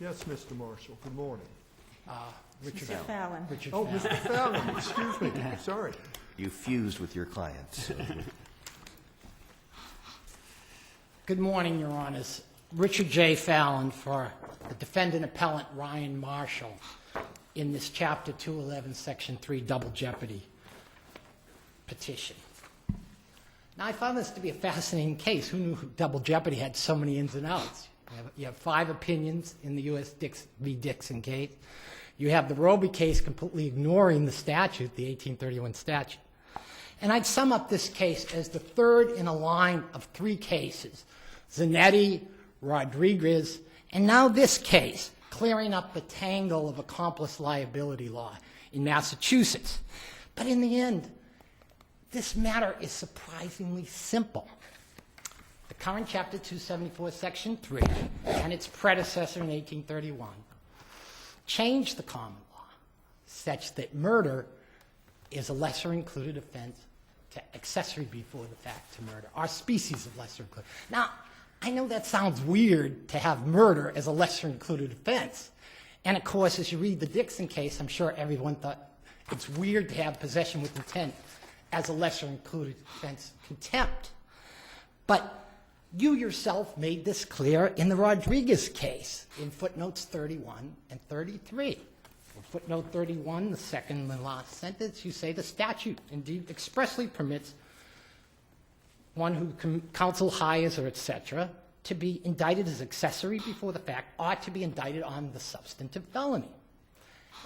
Yes, Mr. Marshall, good morning. Richard Fallon. Mr. Fallon, excuse me, sorry. You fused with your clients. Good morning, Your Honors. Richard J. Fallon for the defendant appellant Ryan Marshall in this Chapter 211, Section 3 double jeopardy petition. Now, I found this to be a fascinating case. Who knew double jeopardy had so many ins and outs? You have 5 opinions in the U.S. v. Dixon case. You have the Roby case completely ignoring the statute, the 1831 statute. And I'd sum up this case as the third in a line of 3 cases, Zanetti, Rodriguez, and now this case, clearing up the tangle of accomplice liability law in Massachusetts. But in the end, this matter is surprisingly simple. The current Chapter 274, Section 3, and its predecessor in 1831, changed the common law such that murder is a lesser included offense to accessory before the fact to murder, or species of lesser included. Now, I know that sounds weird to have murder as a lesser included offense. And of course, as you read the Dixon case, I'm sure everyone thought it's weird to have possession with intent as a lesser included offense, contempt. But you yourself made this clear in the Rodriguez case in footnotes 31 and 33. In footnote 31, the second and last sentence, you say the statute indeed expressly permits one who counsel hires or etc. to be indicted as accessory before the fact ought to be indicted on the substantive felony.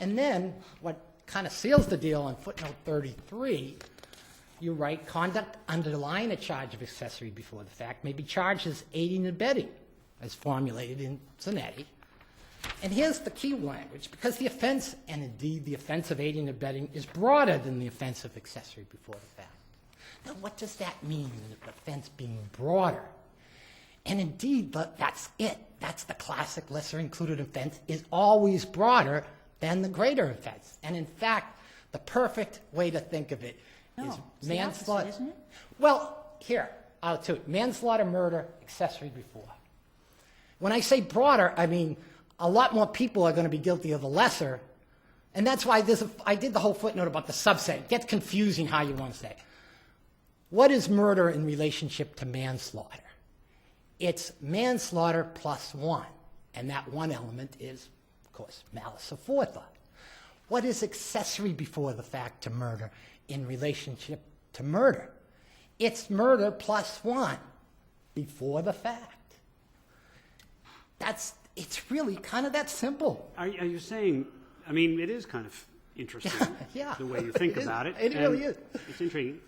And then what kind of seals the deal on footnote 33, you write conduct underlying a charge of accessory before the fact may be charged as aiding and abetting as formulated in Zanetti. And here's the key language, because the offense, and indeed the offense of aiding and abetting, is broader than the offense of accessory before the fact. Now, what does that mean, the offense being broader? And indeed, that's it. That's the classic lesser included offense is always broader than the greater offense. And in fact, the perfect way to think of it is manslaughter. Isn't it? Well, here, I'll tell you. Manslaughter, murder, accessory before. When I say broader, I mean a lot more people are going to be guilty of the lesser. And that's why I did the whole footnote about the subset. It gets confusing how you want to say it. What is murder in relationship to manslaughter? It's manslaughter plus 1. And that one element is, of course, malice aforethought. What is accessory before the fact to murder in relationship to murder? It's murder plus 1 before the fact. It's really kind of that simple. Are you saying, I mean, it is kind of interesting, Yeah. the way you think about it. It really is. It's intriguing.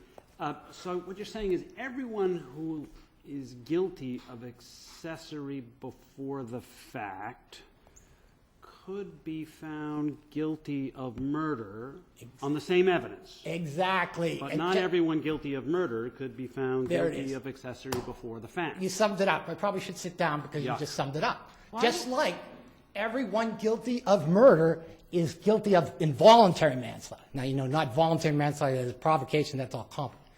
So what you're saying is everyone who is guilty of accessory before the fact could be found guilty of murder on the same evidence. Exactly. But not everyone guilty of murder could be found There it guilty is. of accessory before the fact. You summed it up. I probably should sit down because you just summed it up. Why? Just like everyone guilty of murder is guilty of involuntary manslaughter. Now, you know, not voluntary manslaughter, there's provocation, that's all complicated.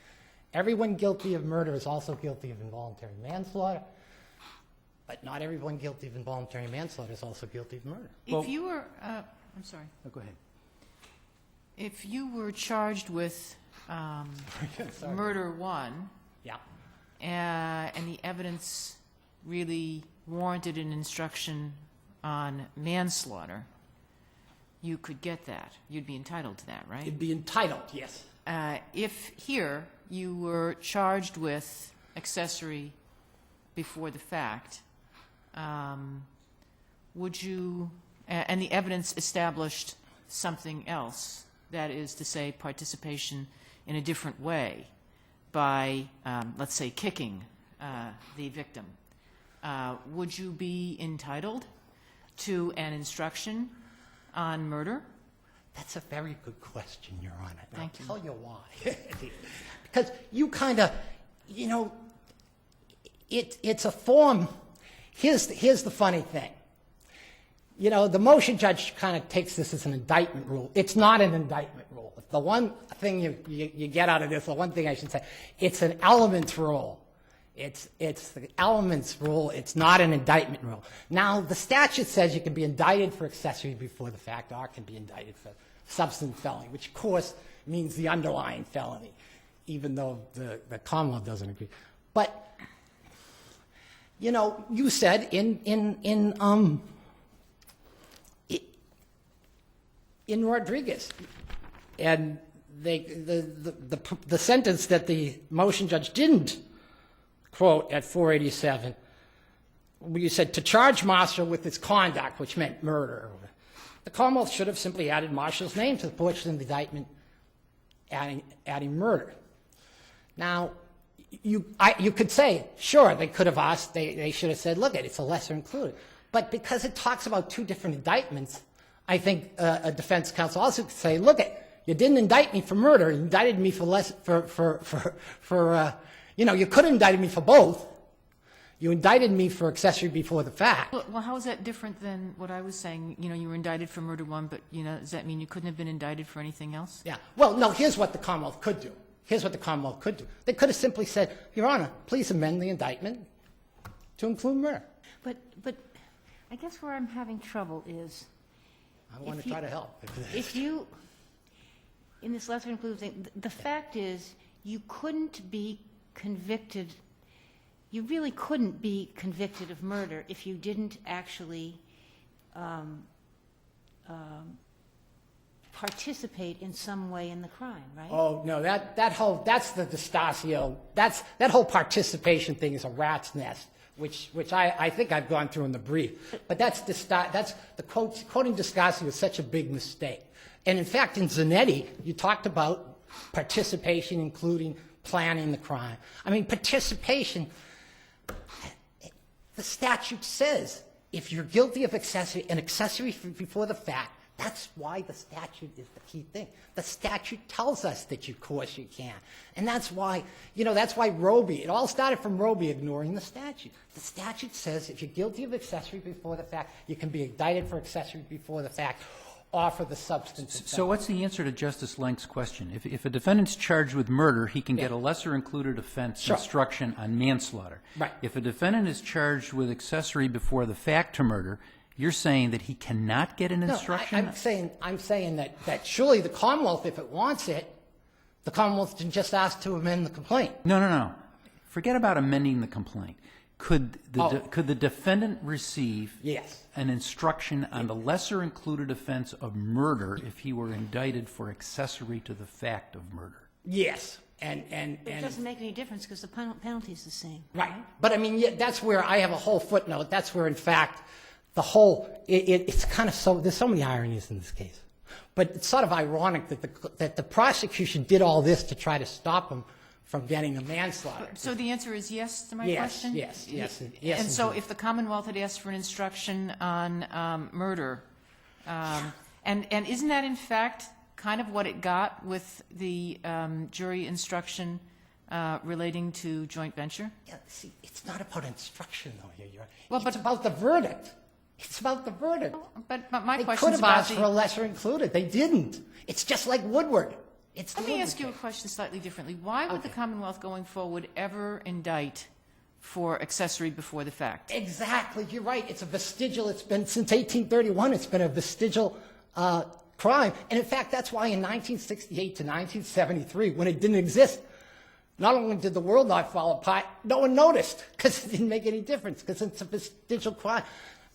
Everyone guilty of murder is also guilty of involuntary manslaughter, but not everyone guilty of involuntary manslaughter is also guilty of murder. If you were, I'm sorry. Oh, go ahead. If you were charged with murder 1, Yeah. and the evidence really warranted an instruction on manslaughter, you could get that. You'd be entitled to that, right? You'd be entitled, yes. If here you were charged with accessory before the fact, would you, and the evidence established something else, that is to say participation in a different way by, let's say, kicking the victim, would you be entitled to an instruction on murder? That's a very good question, Your Honor. Thank you. I'll tell you why. Because you kind of, you know, it's a form. Here's the funny thing. You know, the motion judge kind of takes this as an indictment rule. It's not an indictment rule. The one thing you get out of this, the one thing I should say, it's an elements rule. It's the elements rule. It's not an indictment rule. Now, the statute says you can be indicted for accessory before the fact or can be indicted for substantive felony, which, of course, means the underlying felony, even though the Commonwealth doesn't agree. But, you know, you said in Rodriguez, and the sentence that the motion judge didn't quote at 487, you said to charge Marshall with his conduct, which meant murder. The Commonwealth should have simply added Marshall's name to the portion of the indictment, adding murder. Now, you could say, sure, they could have asked, they should have said, look, it's a lesser included. But because it talks about two different indictments, I think a defense counsel also could say, look, you didn't indict me for murder, you indicted me you could have indicted me for both. You indicted me for accessory before the fact. Well, how is that different than what I was saying? You know, you were indicted for murder one, but, you know, does that mean you couldn't have been indicted for anything else? Yeah. Well, no, here's what the Commonwealth could do. They could have simply said, Your Honor, please amend the indictment to include murder. But I guess where I'm having trouble is, I want to try to help. if you, in this lesser included thing, the fact is you couldn't be convicted, you really couldn't be convicted of murder if you didn't actually participate in some way in the crime, right? Oh, no, that's the D'Estasio, that whole participation thing is a rat's nest, which I think I've gone through in the brief. But quoting D'Estasio is such a big mistake. And in fact, in Zanetti, you talked about participation, including planning the crime. I mean, participation, the statute says if you're guilty of an accessory before the fact, that's why the statute is the key thing. The statute tells us that, of course, you can. And that's why, Roby, it all started from Roby ignoring the statute. The statute says if you're guilty of accessory before the fact, you can be indicted for accessory before the fact or for the substance. So what's the answer to Justice Lank's question? If a defendant's charged with murder, he can get a lesser included offense instruction on manslaughter. Right. If a defendant is charged with accessory before the fact to murder, you're saying that he cannot get an instruction? No, I'm saying that surely the Commonwealth, if it wants it, the Commonwealth can just ask to amend the complaint. No. Forget about amending the complaint. Could the defendant receive an instruction on the lesser included offense of murder if he were indicted for accessory to the fact of murder? Yes. But it doesn't make any difference because the penalty is the same. Right. But I mean, that's where I have a whole footnote. That's where, in fact, the whole, it's kind of there's so many ironies in this case. But it's sort of ironic that the prosecution did all this to try to stop him from getting a manslaughter. So the answer is yes to my question? Yes. And so if the Commonwealth had asked for an instruction on murder, and isn't that in fact kind of what it got with the jury instruction relating to joint venture? Yeah, see, it's not about instruction, though, here. Well, it's about the verdict. It's about the verdict. But my they question could is have about asked for a lesser included. They didn't. It's just like Woodward. Let me ask you a question slightly differently. Why would the Commonwealth going forward ever indict for accessory before the fact? Exactly. You're right. It's a vestigial. It's been since 1831. It's been a vestigial crime. And in fact, that's why in 1968 to 1973, when it didn't exist, not only did the world not fall apart, no one noticed because it didn't make any difference because it's a vestigial crime.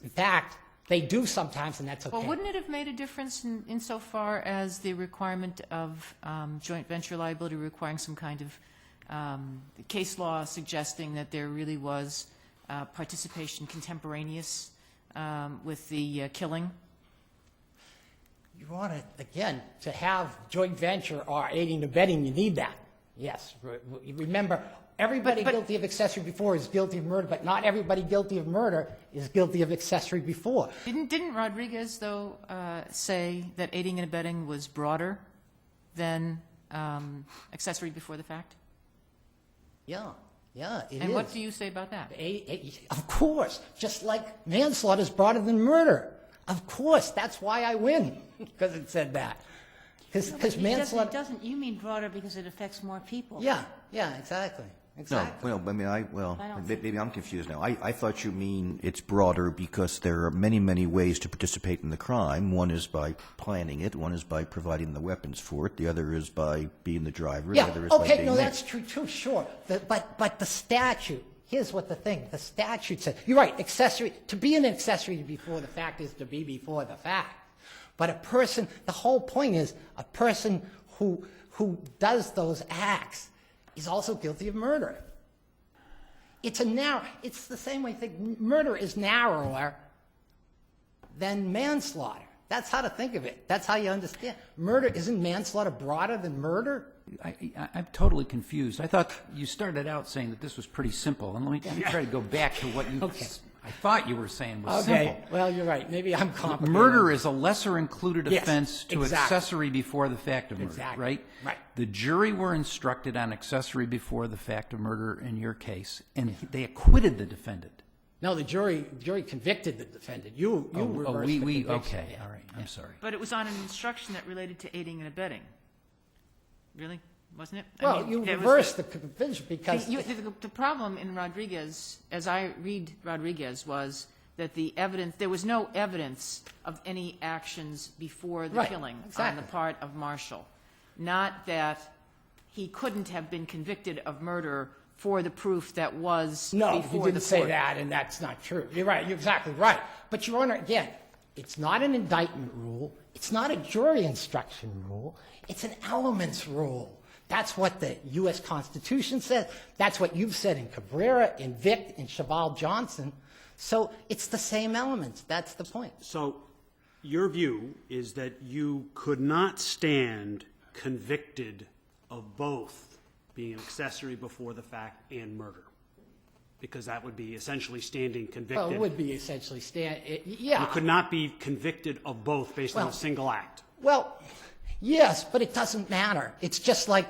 In fact, they do sometimes, and that's okay. Well, wouldn't it have made a difference insofar as the requirement of joint venture liability requiring some kind of case law suggesting that there really was participation contemporaneous with the killing? You want to, again, to have joint venture or aiding and abetting, you need that. Yes. Remember, everybody guilty of accessory before is guilty of murder, but not everybody guilty of murder is guilty of accessory before. Didn't Rodriguez, though, say that aiding and abetting was broader than accessory before the fact? Yeah, it is. And what do you say about that? Of course. Just like manslaughter is broader than murder. Of course. That's why I win, because it said that. Because manslaughter... You mean broader because it affects more people. Yeah, exactly. exactly. No, well, I mean, I don't think- maybe I'm confused now. I thought you mean it's broader because there are many, many ways to participate in the crime. One is by planning it, one is by providing the weapons for it, the other is by being the driver, the Yeah, other is by okay, being no, there. that's true too, sure. But the statute, here's what the statute says. You're right, to be an accessory before the fact is to be before the fact. But a person, the whole point is, a person who does those acts is also guilty of murder. It's the same way murder is narrower than manslaughter. That's how to think of it. That's how you understand. Isn't manslaughter broader than murder? I'm totally confused. I thought you started out saying that this was pretty simple, and let me try to go back to what I thought you were saying was simple. Okay, well, you're right. Maybe I'm complicated. Murder is a lesser included Yes, offense to exactly. accessory before the fact of murder, Exactly, right? right. The jury were instructed on accessory before the fact of murder in your case, and they acquitted the defendant. No, the jury convicted the defendant. You reversed the conviction. Okay, Yeah. all right, I'm sorry. But it was on an instruction that related to aiding and abetting. Really? Wasn't it? Well, you reversed the conviction because... The problem in Rodriguez, as I read Rodriguez, was that there was no evidence of any actions before the Right, killing on exactly. the part of Marshall. Not that he couldn't have been convicted of murder for the proof that was No, before he the didn't say court. that, and that's not true. You're right. You're exactly right. But, Your Honor, again, it's not an indictment rule. It's not a jury instruction rule. It's an elements rule. That's what the U.S. Constitution says. That's what you've said in Cabrera, in Vick, in Cheval-Johnson. So it's the same elements. That's the point. So your view is that you could not stand convicted of both being an accessory before the fact and murder, because that would be essentially standing convicted. Well, it would be essentially yeah. You could not be convicted of both based on a single act. Well, yes, but it doesn't matter. It's just like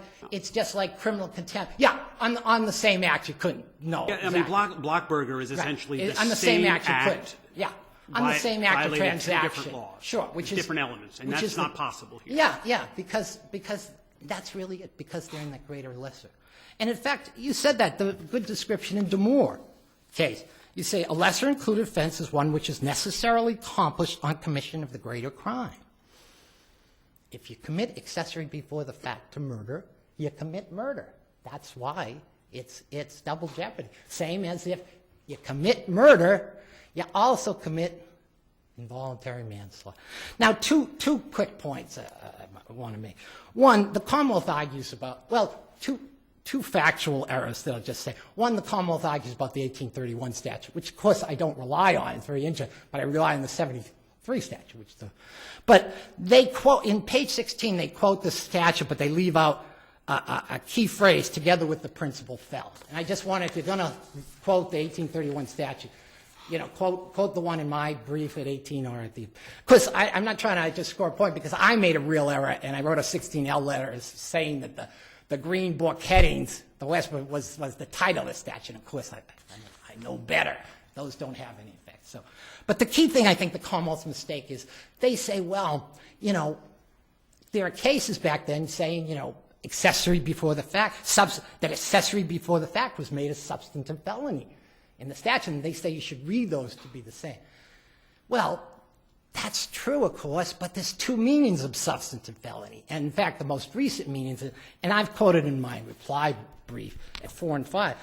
criminal contempt. Yeah, on the same act you couldn't. No. Yeah, I exactly. mean, Blockberger is essentially on the same act you couldn't. act. Yeah, on the same act of violated transaction. two different laws. Sure, which is different elements, and which that's is not possible here. Yeah, because that's really it. Because they're in the greater lesser. And in fact, you said that the good description in Demore case. You say a lesser included offense is one which is necessarily accomplished on commission of the greater crime. If you commit accessory before the fact to murder, you commit murder. That's why it's double jeopardy. Same as if you commit murder, you also commit involuntary manslaughter. Now, two quick points I want to make. One, the Commonwealth argues about, well, two factual errors that I'll just say. One, the Commonwealth argues about the 1831 statute, which, of course, I don't rely on. It's very interesting, but I rely on the 73 statute. But they quote, in page 16, they quote the statute, but they leave out a key phrase, together with the principal felt. And I just wanted, if you're going to quote the 1831 statute, quote the one in my brief at 18 or at the, because I'm not trying to just score a point, because I made a real error, and I wrote a 16L letter saying that the green book headings, the West was the title of the statute. Of course, I know better. Those don't have any effect. So, but the key thing I think the Commonwealth's mistake is they say, well, there are cases back then saying, accessory before the fact, that accessory before the fact was made a substantive felony in the statute, and they say you should read those to be the same. Well, that's true, of course, but there's two meanings of substantive felony. And in fact, the most recent meanings, and I've quoted in my reply brief at 4 and 5,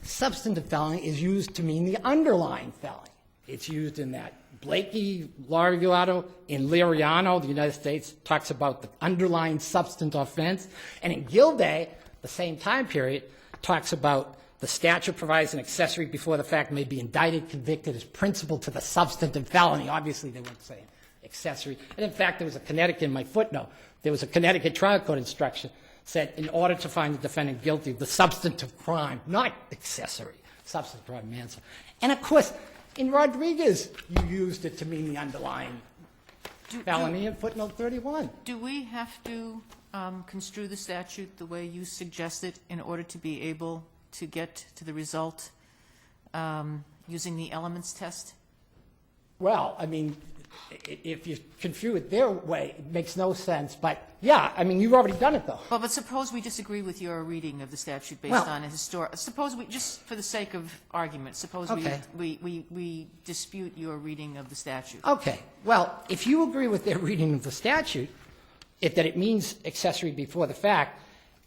substantive felony is used to mean the underlying felony. It's used in that Blakey, Lariano, in Liriano, the United States, talks about the underlying substantive offense. And in Gilday, the same time period, talks about the statute provides an accessory before the fact may be indicted, convicted as principal to the substantive felony. Obviously, they weren't saying accessory. And in fact, there was a Connecticut, in my footnote, there was a Connecticut trial court instruction said in order to find the defendant guilty of the substantive crime, not accessory, substantive crime, manslaughter. And of course, in Rodriguez, you used it to mean the underlying felony in footnote 31. Do we have to construe the statute the way you suggested in order to be able to get to the result using the elements test? Well, I mean, if you confuse it their way, it makes no sense. But, yeah, I mean, you've already done it, though. Well, but suppose we disagree with your reading of the statute based Well- on a historic, suppose we, just for the sake of argument, suppose Okay. we dispute your reading of the statute. Okay, well, if you agree with their reading of the statute, that it means accessory before the fact,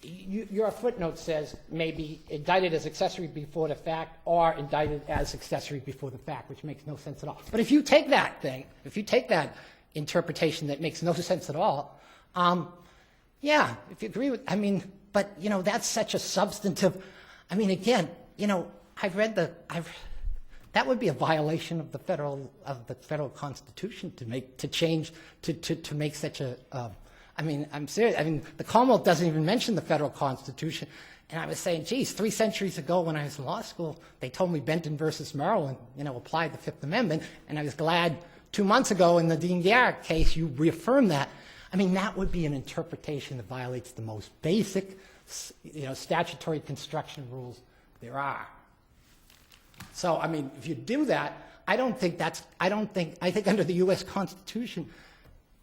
your footnote says maybe indicted as accessory before the fact or indicted as accessory before the fact, which makes no sense at all. But if you take that thing, if you take that interpretation that makes no sense at all, yeah, if you agree with, I mean, but, you know, that's such a substantive, I mean, again, you know, that would be a violation of the federal Constitution to make such a, I mean, I'm serious. I mean, the Commonwealth doesn't even mention the federal Constitution. And I was saying, geez, 3 centuries ago when I was in law school, they told me Benton versus Maryland, you know, applied the Fifth Amendment. And I was glad 2 months ago in the Dean Garrett case, you reaffirmed that. I mean, that would be an interpretation that violates the most basic, you know, statutory construction rules there are. So, I mean, if you do that, I think under the U.S. Constitution,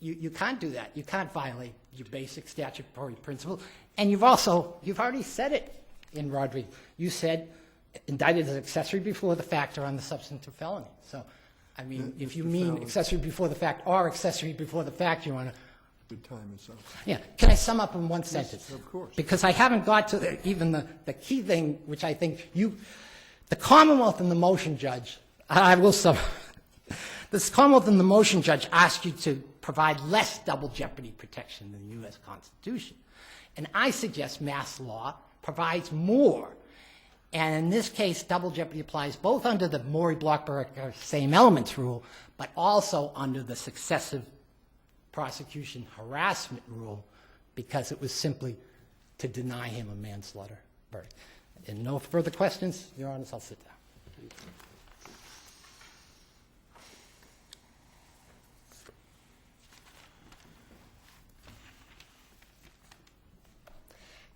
you can't do that. You can't violate your basic statutory principle. And you've already said it in Rodriguez. You said indicted as accessory before the fact or on the substantive felony. So, I mean, if you mean accessory before the fact or accessory before the fact, Your Honor. The time is up. Yeah. Can I sum up in one sentence? Of course. Because I haven't got to even the key thing, which I think the Commonwealth and the motion judge, I will sum. The Commonwealth and the motion judge asked you to provide less double jeopardy protection than the U.S. Constitution. And I suggest mass law provides more. And in this case, double jeopardy applies both under the Morey-Blockberger same elements rule, but also under the successive prosecution harassment rule, because it was simply to deny him a manslaughter verdict. And no further questions, Your Honor, I'll sit down.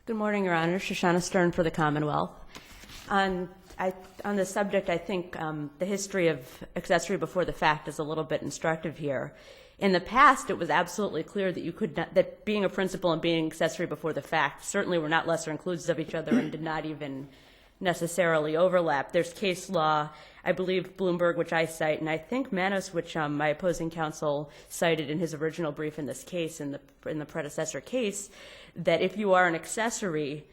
Good morning, Your Honor. Shoshana Stern for the Commonwealth. On this subject, I think the history of accessory before the fact is a little bit instructive here. In the past, it was absolutely clear that you could not, that being a principal and being accessory before the fact certainly were not lesser inclusive of each other and did not even necessarily overlap. There's case law, I believe Bloomberg, which I cite, and I think Manos, which my opposing counsel cited in his original brief in this case, in the predecessor case, that if you are an accessory,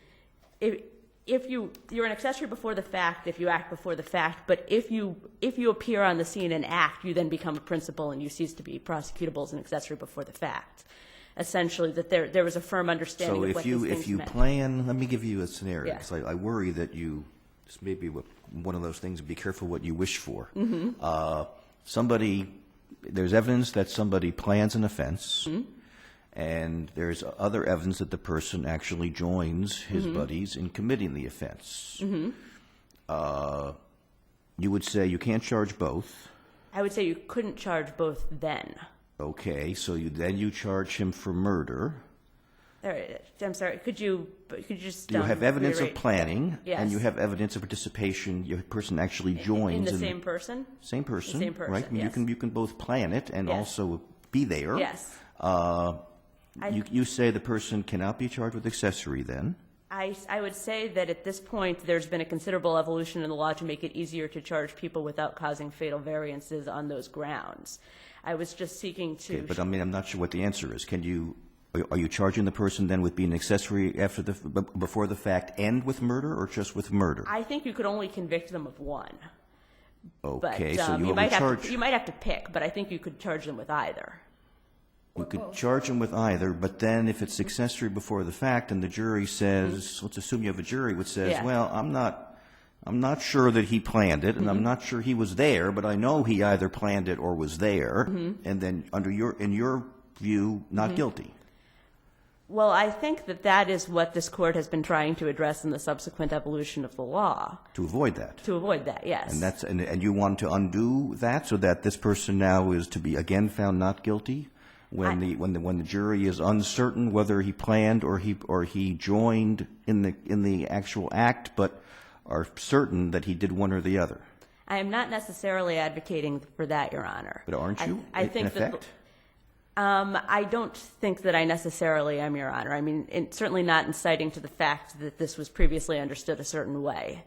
you're an accessory before the fact if you act before the fact, but if you appear on the scene and act, you then become a principal and you cease to be prosecutable as an accessory before the fact. Essentially, that there was a firm understanding of what these things meant. So if you plan, let me give you a scenario, because I worry that this may be one of those things, be careful what you wish for. Mm-hmm. There's evidence that somebody plans an offense, mm-hmm. and there's other evidence that the person actually joins his mm-hmm. buddies in committing the offense. Mm-hmm. You would say you can't charge both. I would say you couldn't charge both then. Okay, so then you charge him for murder. I'm sorry, could you just you have evidence reiterate? Of planning, yes. And you have evidence of participation. Your person actually joins in the same person. Same person, right? Yes. You can both plan it and yes. also be there. Yes. You say the person cannot be charged with accessory then? I would say that at this point there's been a considerable evolution in the law to make it easier to charge people without causing fatal variances on those grounds. I was just seeking to... Okay, but I mean, I'm not sure what the answer is. Are you charging the person then with being accessory before the fact and with murder, or just with murder? I think you could only convict them of one. Okay, but, so you might have to pick, but I think you could charge them with either. You could charge them with either, but then if it's accessory before the fact and the jury says, mm-hmm. let's assume you have a jury which says, yeah. well, I'm not sure that he planned it, and mm-hmm. I'm not sure he was there, but I know he either planned it or was there, mm-hmm. and then in your view, not mm-hmm. guilty. Well, I think that is what this court has been trying to address in the subsequent evolution of the law. To avoid that. To avoid that, yes. And you want to undo that so that this person now is to be again found not guilty when the jury is uncertain whether he planned or he joined in the actual act, but are certain that he did one or the other. I am not necessarily advocating for that, Your Honor. But aren't you, I think in effect? I don't think that I necessarily am, Your Honor. I mean, certainly not inciting to the fact that this was previously understood a certain way.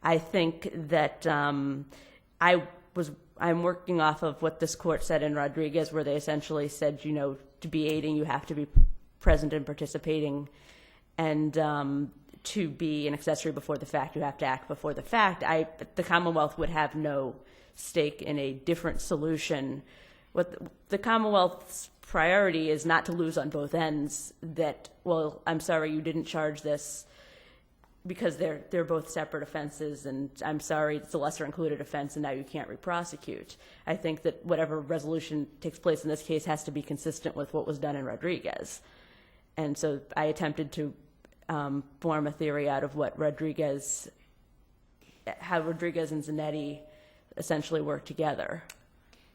I think that I'm working off of what this court said in Rodriguez, where they essentially said, to be aiding, you have to be present and participating, and to be an accessory before the fact, you have to act before the fact. The Commonwealth would have no stake in a different solution. What the Commonwealth's priority is not to lose on both ends, that, well, I'm sorry you didn't charge this because they're both separate offenses, and I'm sorry it's a lesser included offense and now you can't re-prosecute. I think that whatever resolution takes place in this case has to be consistent with what was done in Rodriguez. And so I attempted to form a theory out of how Rodriguez and Zanetti essentially work together.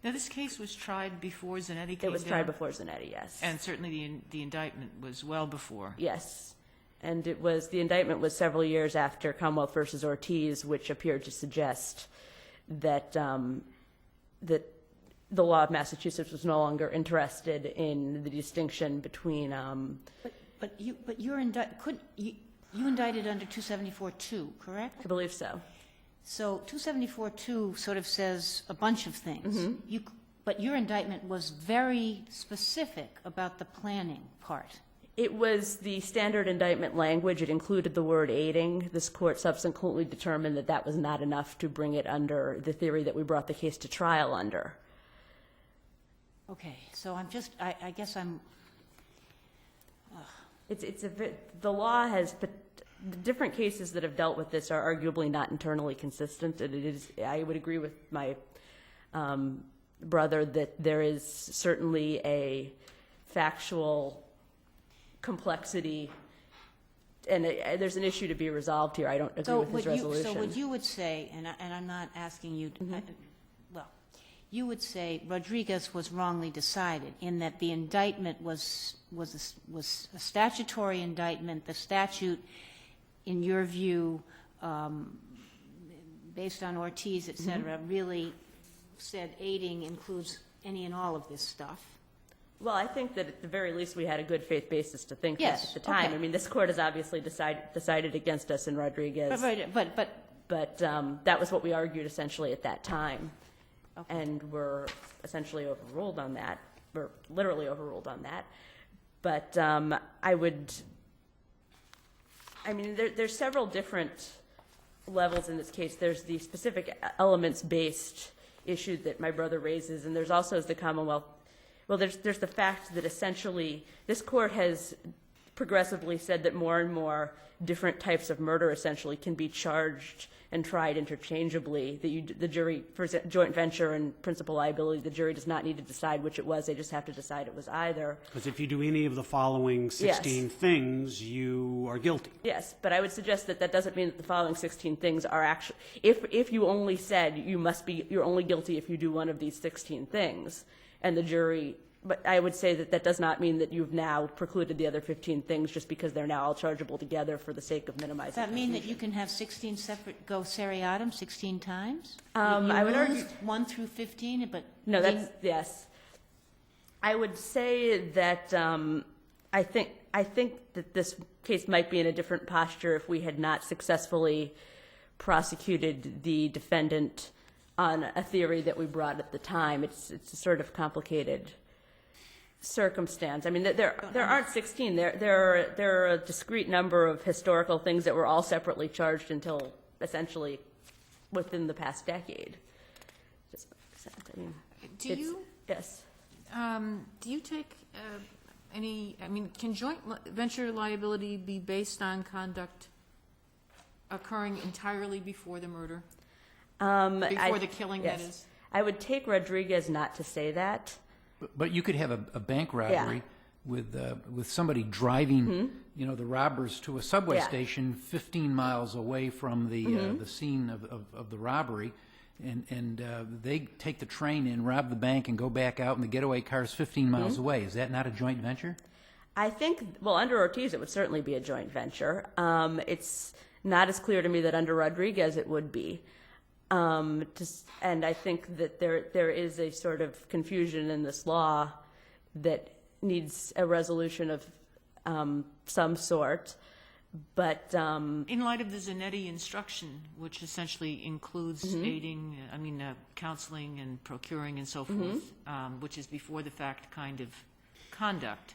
Now, this case was tried before Zanetti came down? It was tried before Zanetti, yes. And certainly the indictment was well before. Yes. And the indictment was several years after Commonwealth versus Ortiz, which appeared to suggest that that the law of Massachusetts was no longer interested in the distinction between. But you indicted under 274-2, correct? I believe so. So 274-2 sort of says a bunch of things. But your indictment was very specific about the planning part. It was the standard indictment language. It included the word aiding. This court subsequently determined that that was not enough to bring it under the theory that we brought the case to trial under. Okay, so I guess I'm. The law has, but the different cases that have dealt with this are arguably not internally consistent. And it is, I would agree with my brother that there is certainly a factual complexity, and there's an issue to be resolved here. I don't agree with his resolution. So what you would say, and I'm not asking you to, you would say Rodriguez was wrongly decided in that the indictment was a statutory indictment. The statute, in your view, based on Ortiz, et cetera, really said aiding includes any and all of this stuff. Well, I think that at the very least we had a good faith basis to think that at the time. Okay. I mean, this court has obviously decided against us in Rodriguez. But that was what we argued essentially at that time. Okay. And were essentially overruled on that, or literally overruled on that. But there's several different levels in this case. There's the specific elements-based issue that my brother raises, and there's also the Commonwealth. Well, there's the fact that essentially this court has progressively said that more and more different types of murder essentially can be charged and tried interchangeably. That the jury, for joint venture and principal liability, the jury does not need to decide which it was. They just have to decide it was either. Because if you do any of the following 16 things, you are guilty. Yes, but I would suggest that that doesn't mean that the following 16 things are actually. If you only said you're only guilty if you do one of these 16 things, and the jury. But I would say that that does not mean that you've now precluded the other 15 things just because they're now all chargeable together for the sake of minimizing. Does that mean that you can have 16 separate go seriatim 16 times? I would argue 1 through 15, but no. That's yes. I would say that I think that this case might be in a different posture if we had not successfully prosecuted the defendant on a theory that we brought at the time. It's a sort of complicated circumstance. I mean, there aren't 16. There are a discrete number of historical things that were all separately charged until essentially within the past decade. Do you take any? I mean, can joint venture liability be based on conduct occurring entirely before the murder? Before the killing, yes. That is? I would take Rodriguez not to say that. But you could have a bank robbery with somebody driving, the robbers to a subway station 15 miles away from the scene of the robbery, and they take the train in, rob the bank, and go back out, and the getaway car is 15 miles away. Is that not a joint venture? I think, under Ortiz, it would certainly be a joint venture. It's not as clear to me that under Rodriguez it would be. And I think that there is a sort of confusion in this law that needs a resolution of some sort. But In light of the Zanetti instruction, which essentially includes aiding, counseling and procuring and so forth, which is before the fact kind of conduct,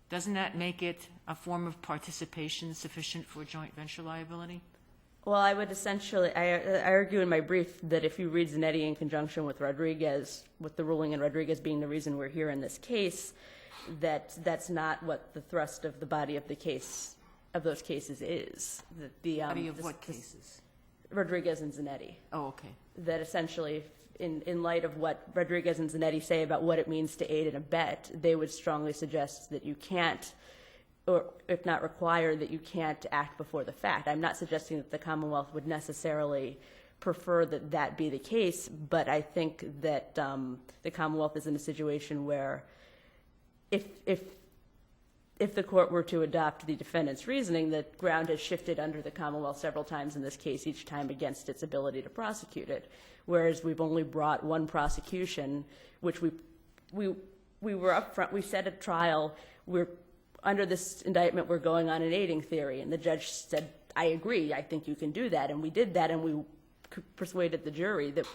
doesn't that make it a form of participation sufficient for joint venture liability? well, I would essentially, I argue in my brief that if you read Zanetti in conjunction with Rodriguez, with the ruling in Rodriguez being the reason we're here in this case, that's not what the thrust of the body of the case, of those cases is. Body of what cases? Rodriguez and Zanetti. Oh, okay. That essentially, in light of what Rodriguez and Zanetti say about what it means to aid and abet, they would strongly suggest that you can't, or if not require, that you can't act before the fact. I'm not suggesting that the Commonwealth would necessarily prefer that that be the case, but I think that the Commonwealth is in a situation where if the court were to adopt the defendant's reasoning, the ground has shifted under the Commonwealth several times in this case, each time against its ability to prosecute it. Whereas we've only brought one prosecution, which we were up front, we said at trial, we're under this indictment, we're going on an aiding theory. And the judge said, I agree, I think you can do that. And we did that, and we persuaded the jury that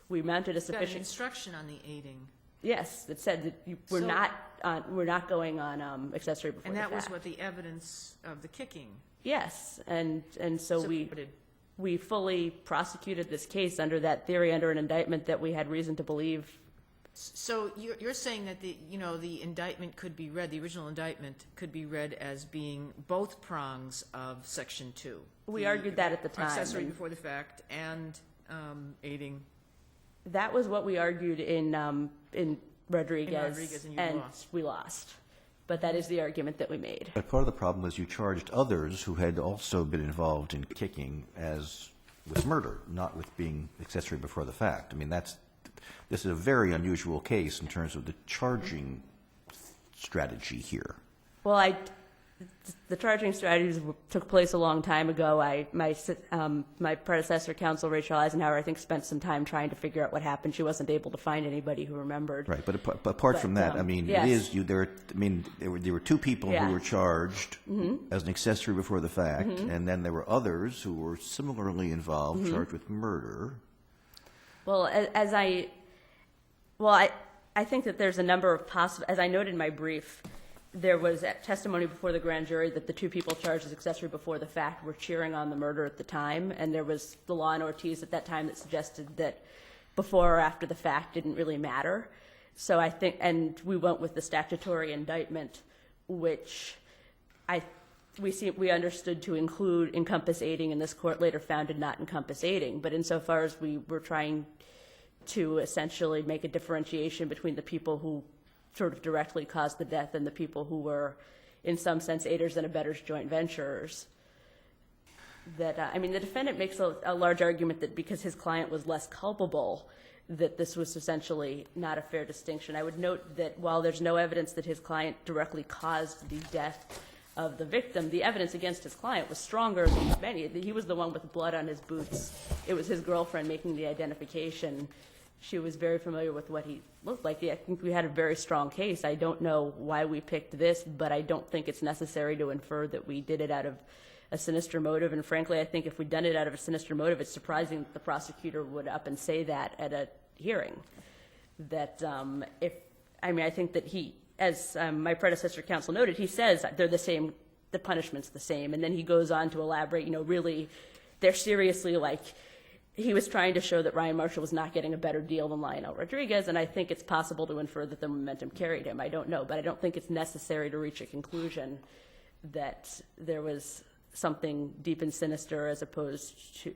we mounted a Got an sufficient... instruction on the aiding. Yes, it said that we're not going on accessory before the fact. And that was what the evidence of the kicking Yes, and so supported. we fully prosecuted this case under that theory, under an indictment that we had reason to believe. So you're saying that the indictment could be read, the original indictment could be read as being both prongs of Section 2. We argued that at the time. Accessory and before the fact and aiding. that was what we argued in Rodriguez, and you lost. we lost. But that is the argument that we made. But part of the problem was you charged others who had also been involved in kicking as with murder, not with being accessory before the fact. I mean, this is a very unusual case in terms of the charging strategy here. Well, the charging strategies took place a long time ago. My predecessor, counsel Rachel Eisenhower, I think spent some time trying to figure out what happened. She wasn't able to find anybody who remembered. Right, but apart from that, I mean, yes. there were two people who were charged as an accessory before the fact, and then there were others who were similarly involved, charged with murder. Well, I think that there's a number of possible, as I noted in my brief, there was testimony before the grand jury that the two people charged as accessory before the fact were cheering on the murder at the time, and there was the law in Ortiz at that time that suggested that before or after the fact didn't really matter. So I think, and we went with the statutory indictment, which we understood to encompass aiding, and this court later found did not encompass aiding. But insofar as we were trying to essentially make a differentiation between the people who sort of directly caused the death and the people who were, in some sense, aiders and abettors, joint venturers. That the defendant makes a large argument that because his client was less culpable, that this was essentially not a fair distinction. I would note that while there's no evidence that his client directly caused the death of the victim, the evidence against his client was stronger than many. He was the one with blood on his boots. It was his girlfriend making the identification. She was very familiar with what he looked like. I think we had a very strong case. I don't know why we picked this, but I don't think it's necessary to infer that we did it out of a sinister motive. And frankly, I think if we'd done it out of a sinister motive, it's surprising that the prosecutor would up and say that at a hearing. That I think that he, as my predecessor counsel noted, he says they're the same, the punishment's the same. And then he goes on to elaborate, really, they're seriously like, he was trying to show that Ryan Marshall was not getting a better deal than Lionel Rodriguez, and I think it's possible to infer that the momentum carried him. I don't know, but I don't think it's necessary to reach a conclusion that there was something deep and sinister as opposed to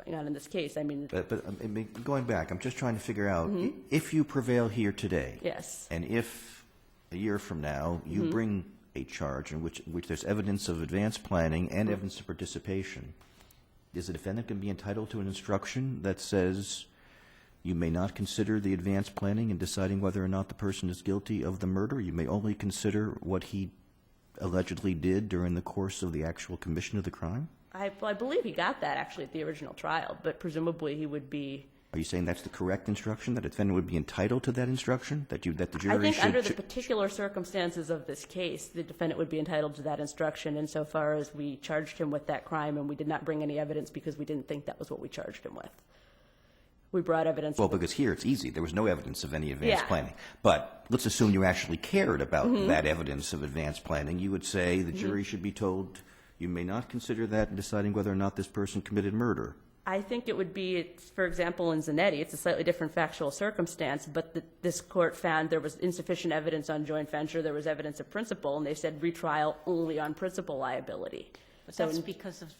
going on in this case. But going back, I'm just trying to figure out, if you prevail here today, yes, and if a year from now you bring a charge in which there's evidence of advanced planning and evidence of participation, is the defendant going to be entitled to an instruction that says you may not consider the advanced planning in deciding whether or not the person is guilty of the murder? You may only consider what he allegedly did during the course of the actual commission of the crime? I believe he got that actually at the original trial, but presumably he would be. Are you saying that's the correct instruction, that a defendant would be entitled to that instruction, that the jury should? I think under the particular circumstances of this case, the defendant would be entitled to that instruction insofar as we charged him with that crime and we did not bring any evidence because we didn't think that was what we charged him with. We brought evidence. Well, because here it's easy. There was no evidence of any advanced Yeah. planning. But let's assume you actually cared about that evidence of advanced planning. You would say the jury should be told you may not consider that in deciding whether or not this person committed murder. I think it would be, for example, in Zanetti, it's a slightly different factual circumstance, but this court found there was insufficient evidence on joint venture, there was evidence of principal, and they said retrial only on principal liability. But that's because of,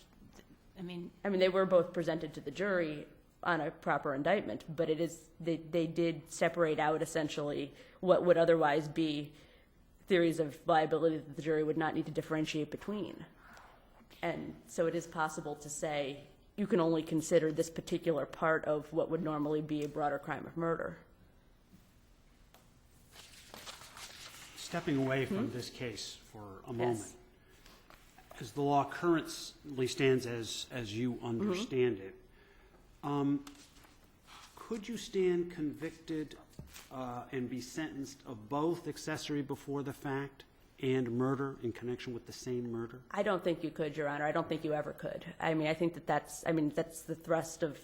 I mean, they were both presented to the jury on a proper indictment, but it is, they did separate out essentially what would otherwise be theories of liability that the jury would not need to differentiate between. And so it is possible to say, you can only consider this particular part of what would normally be a broader crime of murder. Stepping away from this case for a moment, Yes. as the law currently stands as you understand it, could you stand convicted and be sentenced of both accessory before the fact and murder in connection with the same murder? I don't think you could, Your Honor. I don't think you ever could. I mean, I think that's the thrust of,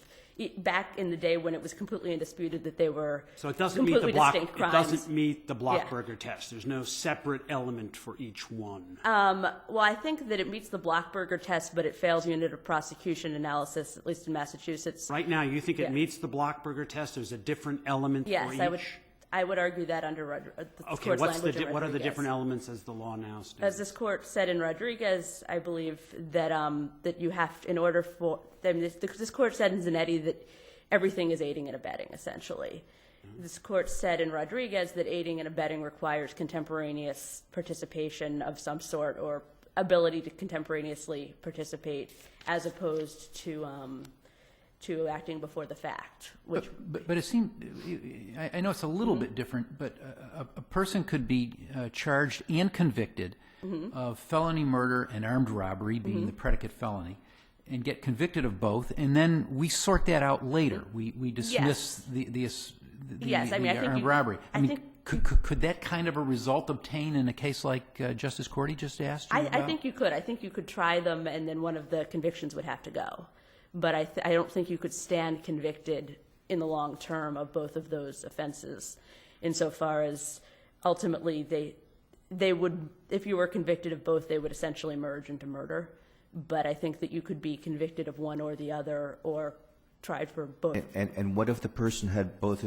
back in the day when it was completely undisputed that they were So it doesn't meet the completely distinct crimes. It doesn't meet the Blockberger test. There's no separate element for each one. Well, I think that it meets the Blockberger test, but it fails unit of prosecution analysis, at least in Massachusetts. Right now, you think it Yeah. meets the Blockberger test? There's a different element for Yes, each? I would argue that under the Okay, court's language in what are the Rodriguez. different elements as the law now stands? As this court said in Rodriguez, I believe that that you have, in order for, I mean, this court said in Zanetti that everything is aiding and abetting, essentially. This court said in Rodriguez that aiding and abetting requires contemporaneous participation of some sort or ability to contemporaneously participate as opposed to acting before the fact, which But it seemed, I know it's a little bit different, but a person could be charged and convicted of felony murder and armed robbery, being the predicate felony, and get convicted of both, and then we sort that out later. We dismiss the Yes, I mean, I think armed you- robbery. I think could that kind of a result obtain in a case like Justice Cordy just asked you about? I think you could. I think you could try them, and then one of the convictions would have to go. But I don't think you could stand convicted in the long term of both of those offenses, insofar as ultimately they would, if you were convicted of both, they would essentially merge into murder. But I think that you could be convicted of one or the other, or tried for both. And what if the person had both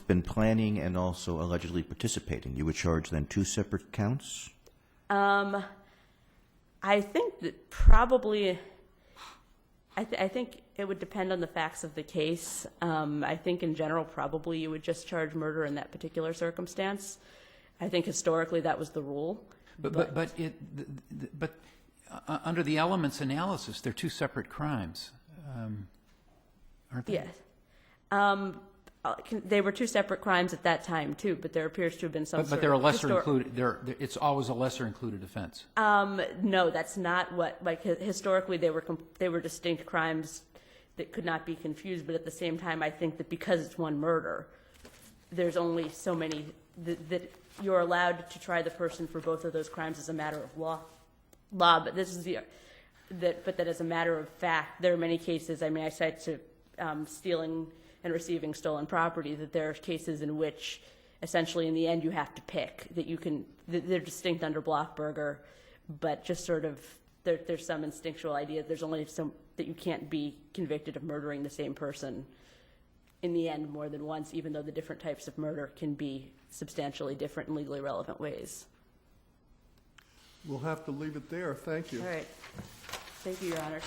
been planning and also allegedly participating? You would charge then two separate counts? I think that probably, I think it would depend on the facts of the case. I think in general, probably you would just charge murder in that particular circumstance. I think historically that was the rule. But under the elements analysis, they're two separate crimes, aren't they? Yes. They were two separate crimes at that time too, but there appears to have been some sort But of they're a lesser included. It's always a lesser included offense. No, that's not what. Like historically, they were distinct crimes that could not be confused. But at the same time, I think that because it's one murder, there's only so many that you're allowed to try the person for both of those crimes as a matter of law. But this is that as a matter of fact, there are many cases. I mean, I cite to stealing and receiving stolen property, that there are cases in which essentially in the end you have to pick, that you can, they're distinct under Blockberger, but just sort of there's some instinctual idea there's only some that you can't be convicted of murdering the same person in the end more than once, even though the different types of murder can be substantially different in legally relevant ways. We'll have to leave it there. Thank you. All right. Thank you, Your Honor.